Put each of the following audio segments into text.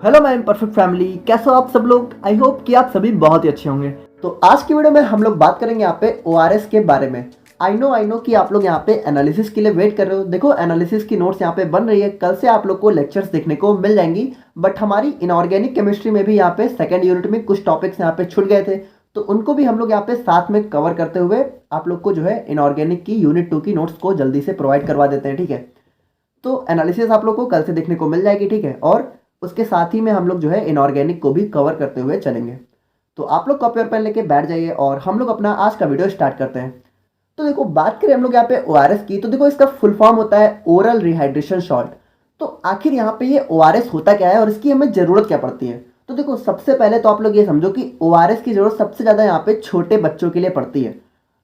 Hello my perfect family, कैसे हो आप सब लोग। आई होप कि आप सभी बहुत ही अच्छे होंगे। तो आज की वीडियो में हम लोग बात करेंगे यहाँ पे ओआरएस के बारे में। आई नो कि आप लोग यहाँ पे एनालिसिस के लिए वेट कर रहे हो। देखो, एनालिसिस की नोट्स यहाँ पे बन रही है, कल से आप लोग को लेक्चर्स देखने को मिल जाएंगी। बट हमारी इनऑर्गेनिक केमिस्ट्री में भी यहाँ पे सेकेंड यूनिट में कुछ टॉपिक्स यहाँ पे छूट गए थे, तो उनको भी हम लोग यहाँ पे साथ में कवर करते हुए आप लोग को जो है इनऑर्गेनिक की यूनिट 2 की नोट्स को जल्दी से प्रोवाइड करवा देते हैं। ठीक है, तो एनालिसिस आप लोग को कल से देखने को मिल जाएगी। ठीक है, और उसके साथ ही में हम लोग जो है इनऑर्गेनिक को भी कवर करते हुए चलेंगे। तो आप लोग कॉपी और पेन लेके बैठ जाइए और हम लोग अपना आज का वीडियो स्टार्ट करते हैं। तो देखो, बात करें हम लोग यहाँ पे ओआरएस की, तो देखो इसका फुल फॉर्म होता है ओरल रिहाइड्रेशन सॉल्ट। तो आखिर यहाँ पे ये ओआरएस होता क्या है और इसकी हमें जरूरत क्या पड़ती है। तो देखो, सबसे पहले तो आप लोग ये समझो कि ओआरएस की जरूरत सबसे ज्यादा यहाँ पे छोटे बच्चों के लिए पड़ती है।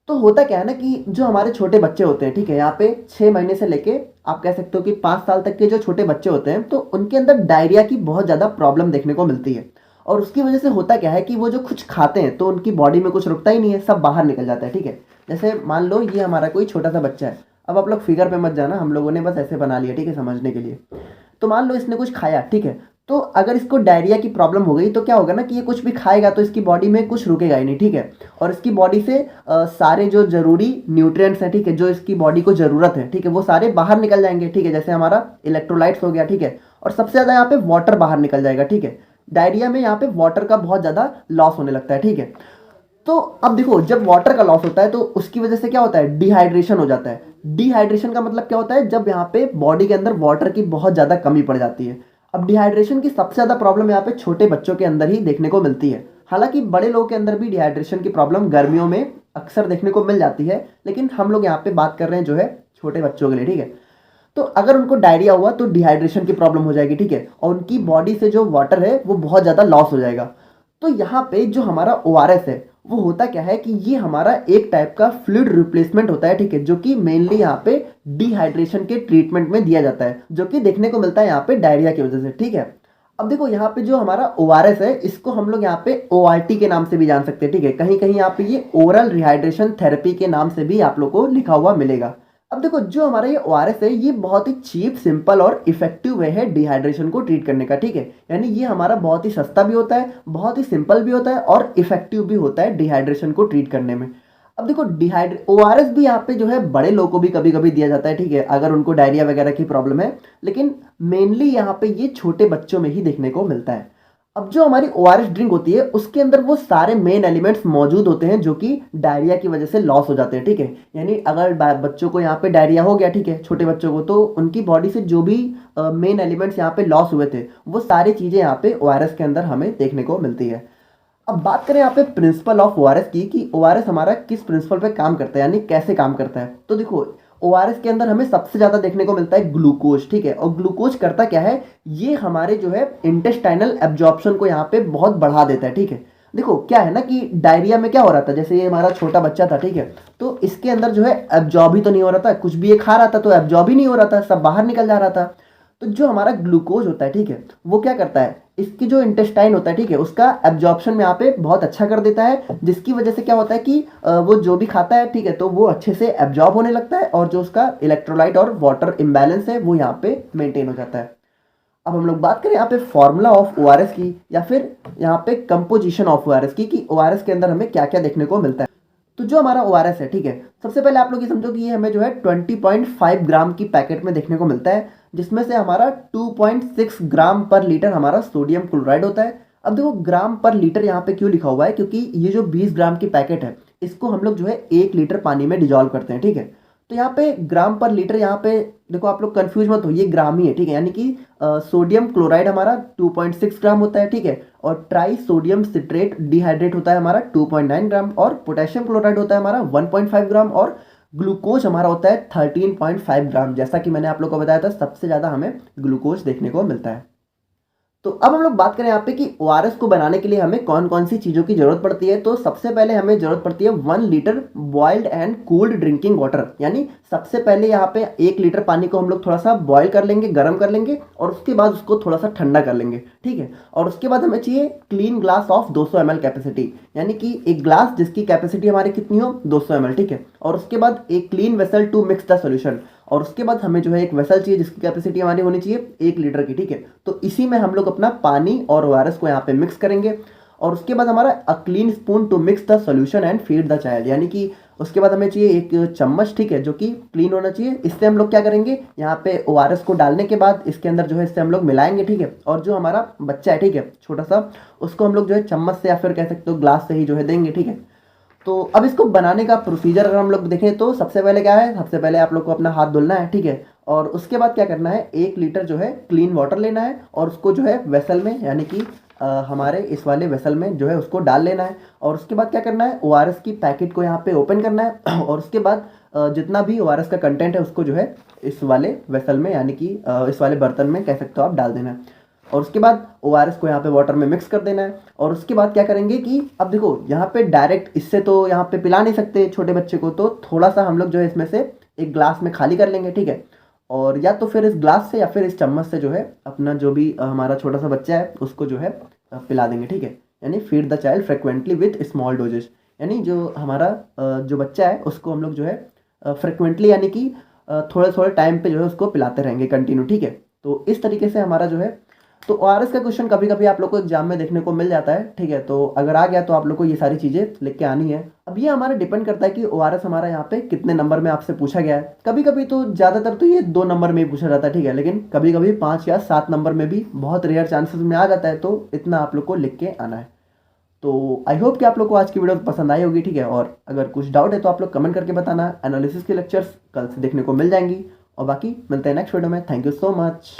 तो होता क्या है ना कि जो हमारे छोटे बच्चे होते हैं, ठीक है, यहाँ पे 6 महीने से लेके आप कह सकते हो कि 5 साल तक के जो छोटे बच्चे होते हैं, तो उनके अंदर डायरिया की बहुत ज़्यादा प्रॉब्लम देखने को मिलती है। और उसकी वजह से होता क्या है कि वो जो कुछ खाते हैं तो उनकी बॉडी में कुछ रुकता ही नहीं है, सब बाहर निकल जाता है। ठीक है, जैसे मान लो ये हमारा कोई छोटा सा बच्चा है। अब आप लोग फिगर पे मत जाना, हम लोगों ने बस ऐसे बना लिया, ठीक है, समझने के लिए। तो मान लो इसने कुछ खाया, ठीक है, तो अगर इसको डायरिया की प्रॉब्लम हो गई तो क्या होगा ना कि ये कुछ भी खाएगा तो इसकी बॉडी में कुछ रुकेगा ही नहीं। ठीक है, और इसकी बॉडी से सारे जो जरूरी न्यूट्रिएंट्स हैं, ठीक है, जो इसकी बॉडी को जरूरत है, ठीक है, वो सारे बाहर निकल जाएंगे। ठीक है, जैसे हमारा इलेक्ट्रोलाइट्स हो गया, ठीक है, और सबसे ज़्यादा यहाँ पे वाटर बाहर निकल जाएगा। ठीक है, डायरिया में यहाँ पे वाटर का बहुत ज़्यादा लॉस होने लगता है। ठीक है, तो अब देखो, जब वाटर का लॉस होता है तो उसकी वजह से क्या होता है, डिहाइड्रेशन हो जाता है। डिहाइड्रेशन का मतलब क्या होता है, जब यहाँ पे बॉडी के अंदर वाटर की बहुत ज़्यादा कमी पड़ जाती है। अब डिहाइड्रेशन की सबसे ज़्यादा प्रॉब्लम यहाँ पे छोटे बच्चों के अंदर ही देखने को मिलती है। हालांकि बड़े लोगों के अंदर भी डिहाइड्रेशन की प्रॉब्लम गर्मियों में अक्सर देखने को मिल जाती है, लेकिन हम लोग यहाँ पे बात कर रहे हैं जो है छोटे बच्चों के लिए। ठीक है, तो अगर उनको डायरिया हुआ तो डिहाइड्रेशन की प्रॉब्लम हो जाएगी। ठीक है, और उनकी बॉडी से जो वाटर है वो बहुत ज़्यादा लॉस हो जाएगा। तो यहाँ पे जो हमारा ओआरएस है वो होता क्या है कि ये हमारा एक टाइप का फ्लूइड रिप्लेसमेंट होता है। ठीक है, जो कि मेनली यहाँ पे डिहाइड्रेशन के ट्रीटमेंट में दिया जाता है, जो कि देखने को मिलता है यहाँ पे डायरिया की वजह से। ठीक है, अब देखो यहाँ पे जो हमारा ओआरएस है इसको हम लोग यहाँ पे ओआरटी के नाम से भी जान सकते हैं। ठीक है, कहीं कहीं यहाँ पे ये ओरल रिहाइड्रेशन थेरेपी के नाम से भी आप लोग को लिखा हुआ मिलेगा। अब देखो, जो हमारा ये ओआरएस है ये बहुत ही चीप, सिंपल और इफेक्टिव वे है डिहाइड्रेशन को ट्रीट करने का। ठीक है, यानी ये हमारा बहुत ही सस्ता भी होता है, बहुत ही सिंपल भी होता है और इफेक्टिव भी होता है डिहाइड्रेशन को ट्रीट करने में। अब देखो, ओआरएस भी यहाँ पे जो है बड़े लोगों को भी कभी कभी दिया जाता है। ठीक है, अगर उनको डायरिया वगैरह की प्रॉब्लम है, लेकिन मेनली यहाँ पे ये छोटे बच्चों में ही देखने को मिलता है। अब जो हमारी ओआरएस ड्रिंक होती है उसके अंदर वो सारे मेन एलिमेंट्स मौजूद होते हैं जो कि डायरिया की वजह से लॉस हो जाते हैं। ठीक है, यानी अगर बच्चों को यहाँ पे डायरिया हो गया, ठीक है, छोटे बच्चों को, तो उनकी बॉडी से जो भी मेन एलिमेंट्स यहाँ पे लॉस हुए थे वो सारी चीज़ें यहाँ पे ओआरएस के अंदर हमें देखने को मिलती है। अब बात करें यहाँ पे प्रिंसिपल ऑफ ओआरएस की, कि ओआरएस हमारा किस प्रिंसिपल पे काम करता है, यानी कैसे काम करता है। तो देखो, ओआरएस के अंदर हमें सबसे ज्यादा देखने को मिलता है ग्लूकोज। ठीक है, और ग्लूकोज करता क्या है, ये हमारे जो है इंटेस्टाइनल एब्जॉर्प्शन को यहाँ पे बहुत बढ़ा देता है। ठीक है, देखो क्या है ना कि डायरिया में क्या हो रहा था, जैसे ये हमारा छोटा बच्चा था, ठीक है, तो इसके अंदर जो है एब्जॉर्ब ही तो नहीं हो रहा था, कुछ भी ये खा रहा था तो एब्जॉर्ब ही नहीं हो रहा था, सब बाहर निकल जा रहा था। तो जो हमारा ग्लूकोज होता है, ठीक है, वो क्या करता है, इसकी जो इंटेस्टाइन होता है, ठीक है, उसका एब्जॉर्प्शन में यहाँ पे बहुत अच्छा कर देता है, जिसकी वजह से क्या होता है कि वो जो भी खाता है, ठीक है, तो वो अच्छे से एब्जॉर्ब होने लगता है और जो उसका इलेक्ट्रोलाइट और वाटर इम्बैलेंस है वो यहाँ पे मेंटेन हो जाता है। अब हम लोग बात करें यहाँ पे फॉर्मूला ऑफ ओआरएस की, या फिर यहाँ पे कंपोजिशन ऑफ ओआरएस की, कि ओआरएस के अंदर हमें क्या क्या देखने को मिलता है। तो जो हमारा ओआरएस है, ठीक है, सबसे पहले आप लोग ये समझो कि ये हमें जो है 20.5 ग्राम की पैकेट में देखने को मिलता है, जिसमें से हमारा 2.6 ग्राम पर लीटर हमारा सोडियम क्लोराइड होता है। अब देखो, ग्राम पर लीटर यहाँ पे क्यों लिखा हुआ है, क्योंकि ये जो 20 ग्राम की पैकेट है इसको हम लोग जो है 1 लीटर पानी में डिजोल्व करते हैं। ठीक है, तो यहाँ पे ग्राम पर लीटर, यहाँ पे देखो आप लोग कंफ्यूज मत हो, ये ग्राम ही है। ठीक है, यानी कि सोडियम क्लोराइड हमारा 2.6 ग्राम होता है। ठीक है, और ट्राई सोडियम सिट्रेट डिहाइड्रेट होता है हमारा 2.9 ग्राम, और पोटेशियम क्लोराइड होता है हमारा 1.5 ग्राम, और ग्लूकोज हमारा होता है 13.5 ग्राम। जैसा कि मैंने आप लोग को बताया था, सबसे ज़्यादा हमें ग्लूकोज देखने को मिलता है। तो अब हम लोग बात करें यहाँ पे कि ओआरएस को बनाने के लिए हमें कौन कौन सी चीज़ों की जरूरत पड़ती है। तो सबसे पहले हमें जरूरत पड़ती है 1 litre boiled and cooled drinking water, यानी सबसे पहले यहाँ पे 1 लीटर पानी को हम लोग थोड़ा सा बॉयल कर लेंगे, गर्म कर लेंगे, और उसके बाद उसको थोड़ा सा ठंडा कर लेंगे। ठीक है, और उसके बाद हमें चाहिए clean glass of 200 ml capacity, यानी कि एक ग्लास जिसकी कैपेसिटी हमारी कितनी हो, 200 ml। ठीक है, और उसके बाद एक clean vessel to mix the solution, और उसके बाद हमें जो है एक वेसल चाहिए जिसकी कैपेसिटी हमारी होनी चाहिए 1 लीटर की, ठीक है। तो इसी में हम लोग अपना पानी और ओआरएस को यहाँ पे मिक्स करेंगे और उसके बाद हमारा a clean spoon to mix the solution and feed the child, यानी कि उसके बाद हमें चाहिए एक चम्मच, ठीक है, जो कि क्लीन होना चाहिए। इससे हम लोग क्या करेंगे, यहाँ पे ओआरएस को डालने के बाद इसके अंदर जो है इससे हम लोग मिलाएंगे, ठीक है। और जो हमारा बच्चा है, ठीक है, छोटा सा, उसको हम लोग जो है चम्मच से या फिर कह सकते हो ग्लास से ही जो है देंगे, ठीक है। तो अब इसको बनाने का प्रोसीजर अगर हम लोग देखें तो सबसे पहले क्या है, सबसे पहले आप लोग को अपना हाथ धुलना है, ठीक है। और उसके बाद क्या करना है, 1 लीटर जो है क्लीन वाटर लेना है और उसको जो है वेसल में, यानी कि हमारे इस वाले वेसल में जो है उसको डाल लेना है। और उसके बाद क्या करना है, ओआरएस की पैकेट को यहाँ पे ओपन करना है और उसके बाद जितना भी ओआरएस का कंटेंट है उसको जो है इस वाले वेसल में, यानी कि इस वाले बर्तन में कह सकते हो आप, डाल देना है। और उसके बाद ओआरएस को यहाँ पे वाटर में मिक्स कर देना है। और उसके बाद क्या करेंगे कि अब देखो यहाँ पे डायरेक्ट इससे तो यहाँ पे पिला नहीं सकते छोटे बच्चे को, तो थोड़ा सा हम लोग जो है इसमें से एक ग्लास में खाली कर लेंगे, ठीक है। और या तो फिर इस ग्लास से या फिर इस चम्मच से जो है अपना जो भी हमारा छोटा सा बच्चा है उसको जो है पिला देंगे, ठीक है। यानी feed the child frequently with small doses, यानी जो हमारा जो बच्चा है उसको हम लोग जो है फ्रिक्वेंटली, यानी कि थोड़े थोड़े टाइम पे जो है उसको पिलाते रहेंगे कंटिन्यू, ठीक है। तो इस तरीके से हमारा जो है, तो ओआरएस का क्वेश्चन कभी कभी आप लोग को एग्जाम में देखने को मिल जाता है, ठीक है। तो अगर आ गया तो आप लोग को ये सारी चीज़ें लिख के आनी है। अब ये हमारा डिपेंड करता है कि ओआरएस हमारा यहाँ पे कितने नंबर में आपसे पूछा गया है। कभी कभी तो ज़्यादातर तो ये 2 नंबर में ही पूछा जाता है, ठीक है, लेकिन कभी कभी 5 या 7 नंबर में भी बहुत रेयर चांसेस में आ जाता है, तो इतना आप लोग को लिख के आना है। तो आई होप कि आप लोग को आज की वीडियो पसंद आई होगी, ठीक है। और अगर कुछ डाउट है तो आप लोग कमेंट करके बताना। एनालिसिस के लेक्चर्स कल से देखने को मिल जाएंगी और बाकी मिलते हैं नेक्स्ट वीडियो में। Thank you so much.